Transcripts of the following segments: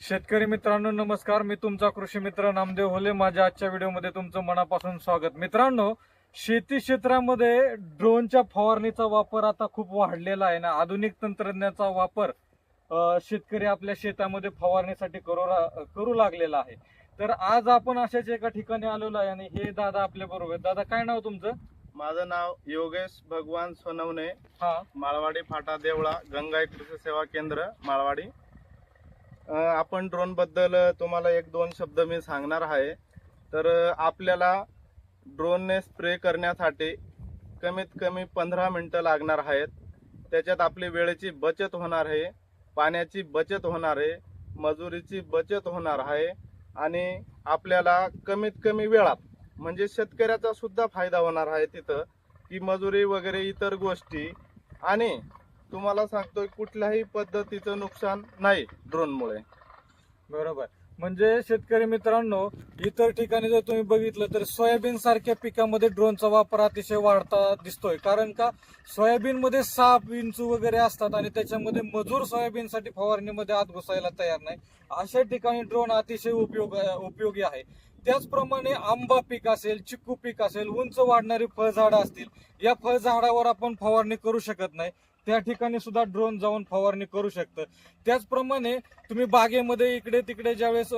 शेतकरी मित्रांनो नमस्कार. मी तुमचा कृषी मित्र नामदेव होले. माझ्या आजच्या व्हिडिओमध्ये तुमचं मनापासून स्वागत. मित्रांनो, शेती क्षेत्रामध्ये ड्रोनच्या फवारणीचा वापर आता खूप वाढलेला आहे ना. आधुनिक तंत्रज्ञानाचा वापर शेतकरी आपल्या शेतामध्ये फवारणीसाठी करू लागलेला आहे. तर आज आपण अशाच एका ठिकाणी आलेलो आहे आणि हे दादा आपल्या बरोबर. दादा, काय नाव तुमचं? माझं नाव योगेश भगवान सोनवणे, हा, माळवाडी फाटा देवळा, गंगाई कृषी सेवा केंद्र माळवाडी. आपण ड्रोन बद्दल तुम्हाला एक दोन शब्द मी सांगणार आहे. तर आपल्याला ड्रोनने स्प्रे करण्यासाठी कमीत कमी 15 मिनिटं लागणार आहेत. त्याच्यात आपली वेळेची बचत होणार आहे, पाण्याची बचत होणार आहे, मजुरीची बचत होणार आहे आणि आपल्याला कमीत कमी वेळात म्हणजे शेतकऱ्याचा सुद्धा फायदा होणार आहे तिथं, की मजुरी वगैरे इतर गोष्टी. आणि तुम्हाला सांगतोय कुठल्याही पद्धतीचं नुकसान नाही ड्रोनमुळे. बरोबर. म्हणजे शेतकरी मित्रांनो, इतर ठिकाणी जर तुम्ही बघितलं तर सोयाबीन सारख्या पिकामध्ये ड्रोनचा वापर अतिशय वाढता दिसतोय. कारण का, सोयाबीन मध्ये साप विंचू वगैरे असतात आणि त्याच्यामध्ये मजूर सोयाबीनसाठी फवारणीमध्ये आत घुसायला तयार नाही. अशा ठिकाणी ड्रोन अतिशय उपयोगी आहे. त्याचप्रमाणे आंबा पीक असेल, चिक्कू पीक असेल, उंच वाढणारी फळझाडं असतील, या फळझाडावर आपण फवारणी करू शकत नाही. त्या ठिकाणी सुद्धा ड्रोन जाऊन फवारणी करू शकतं. त्याचप्रमाणे तुम्ही बागेमध्ये इकडे तिकडे ज्यावेळेस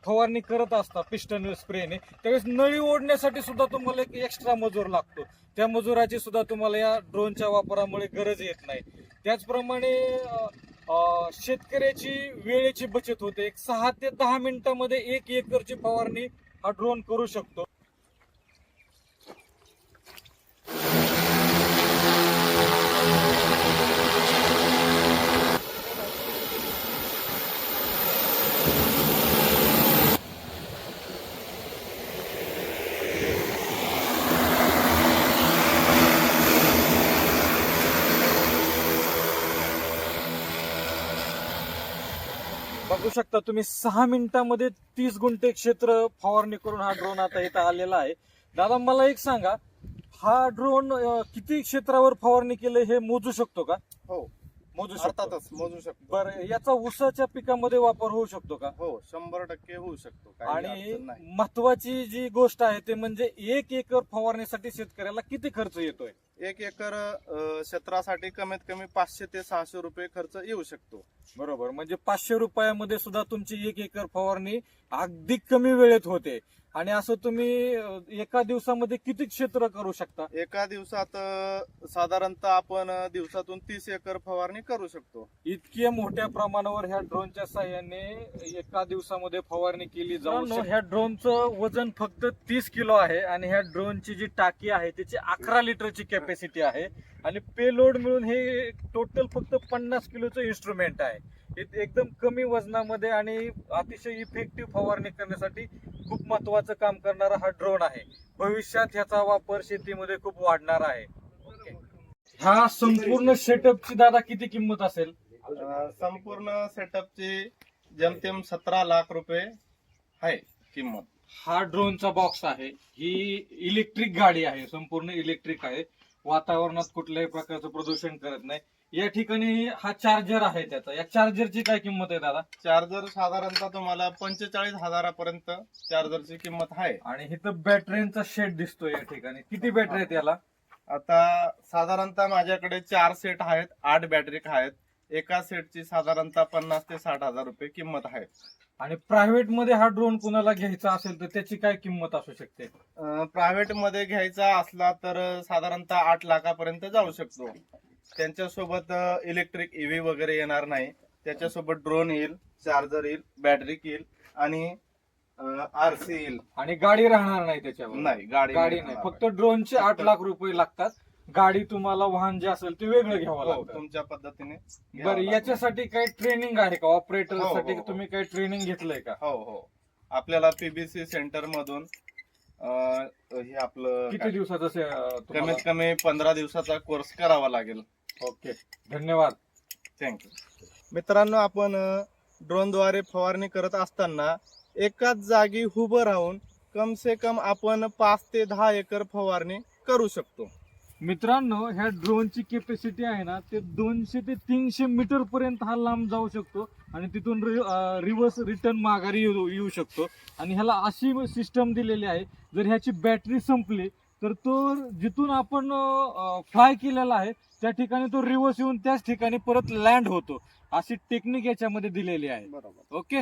फवारणी करत असता पिस्टन स्प्रेने, त्यावेळेस नळी ओढण्यासाठी सुद्धा तुम्हाला एक एक्स्ट्रा मजूर लागतो. त्या मजुराची सुद्धा तुम्हाला या ड्रोनच्या वापरामुळे गरज येत नाही. त्याचप्रमाणे शेतकऱ्याची वेळेची बचत होते. एक 6 ते 10 मिनिटांमध्ये 1 एकरची फवारणी हा ड्रोन करू शकतो. बघू शकता तुम्ही, 6 मिनिटांमध्ये 30 गुंठे क्षेत्र फवारणी करून हा ड्रोन आता इथं आलेला आहे. दादा, मला एक सांगा, हा ड्रोन किती क्षेत्रावर फवारणी केलं हे मोजू शकतो का? हो, मोजू शकतो. अर्थातच मोजू शकतो. बरं, याचा ऊसाच्या पिकामध्ये वापर होऊ शकतो का? हो, 100% होऊ शकतो. काही आणि अडचण नाही. महत्वाची जी गोष्ट आहे ते म्हणजे 1 एकर फवारणीसाठी शेतकऱ्याला किती खर्च येतोय? 1 एकर क्षेत्रासाठी कमीत कमी 500 ते 600 रुपये खर्च येऊ शकतो. बरोबर. म्हणजे 500 रुपयामध्ये सुद्धा तुमची 1 एकर फवारणी अगदी कमी वेळेत होते. आणि असं तुम्ही एका दिवसामध्ये किती क्षेत्र करू शकता? एका दिवसात साधारणतः आपण दिवसातून 30 एकर फवारणी करू शकतो. इतक्या मोठ्या प्रमाणावर ह्या ड्रोनच्या साह्याने एका दिवसामध्ये फवारणी केली जाऊ शकते. ह्या ड्रोनचं वजन फक्त 30 किलो आहे आणि ह्या ड्रोनची जी टाकी आहे त्याची 11 लिटरची कॅपॅसिटी आहे आणि पेलोड मिळून हे टोटल फक्त 50 किलोचं इन्स्ट्रुमेंट आहे. एकदम कमी वजनामध्ये आणि अतिशय इफेक्टिव्ह फवारणी करण्यासाठी खूप महत्वाचं काम करणारा हा ड्रोन आहे. भविष्यात ह्याचा वापर शेतीमध्ये खूप वाढणार आहे. ह्या संपूर्ण सेटअपची दादा किती किंमत असेल? संपूर्ण सेटअपची जेमतेम 17 लाख रुपये आहे किंमत. हा ड्रोनचा बॉक्स आहे. ही इलेक्ट्रिक गाडी आहे, संपूर्ण इलेक्ट्रिक आहे. वातावरणात कुठल्याही प्रकारचं प्रदूषण करत नाही. या ठिकाणी हा चार्जर आहे त्याचा. या चार्जरची काय किंमत आहे दादा? चार्जर साधारणतः तुम्हाला 45,000 चार्जरची किंमत आहे. आणि इथं बॅटरीचा शेड दिसतोय या ठिकाणी. किती बॅटरी आहेत याला? आता साधारणतः माझ्याकडे 4 सेट आहेत, 8 बॅटरी आहेत. एका सेटची साधारणतः 50 ते 60,000 रुपये किंमत आहे. आणि प्रायव्हेट मध्ये हा ड्रोन कुणाला घ्यायचा असेल तर त्याची काय किंमत असू शकते? प्रायव्हेट मध्ये घ्यायचा असला तर साधारणतः 8 लाखापर्यंत जाऊ शकतो. त्यांच्यासोबत इलेक्ट्रिक ईव्ही वगैरे येणार नाही. त्याच्यासोबत ड्रोन येईल, चार्जर येईल, बॅटरी येईल आणि आरसी येईल. आणि गाडी राहणार नाही त्याच्यावर? नाही, गाडी नाही. फक्त ड्रोनचे 8 लाख रुपये लागतात. गाडी तुम्हाला वाहन जे असेल ते वेगळं घ्यावं लागतं. तुमच्या पद्धतीने. बरं, याच्यासाठी काही ट्रेनिंग आहे का? ऑपरेटर साठी हो. तुम्ही काही ट्रेनिंग घेतलंय का? हो हो, आपल्याला पीबीसी सेंटर मधून हे आपलं किती दिवसाचं कमीत कमी 15 दिवसाचा कोर्स करावा लागेल. ओके, धन्यवाद. थँक्यू. मित्रांनो, आपण ड्रोनद्वारे फवारणी करत असताना एकाच जागी उभं राहून कम से कम आपण 5 ते 10 एकर फवारणी करू शकतो. मित्रांनो, ह्या ड्रोनची कॅपॅसिटी आहे ना ते 200 ते 300 मीटर पर्यंत हा लांब जाऊ शकतो आणि तिथून रिव्हर्स रिटर्न माघारी येऊ शकतो. आणि ह्याला अशी सिस्टम दिलेली आहे, जर ह्याची बॅटरी संपली तर तो जिथून आपण फ्लाय केलेला आहे त्या ठिकाणी तो रिव्हर्स येऊन त्याच ठिकाणी परत लँड होतो. अशी टेक्निक याच्यामध्ये दिलेली आहे. बरोबर. ओके.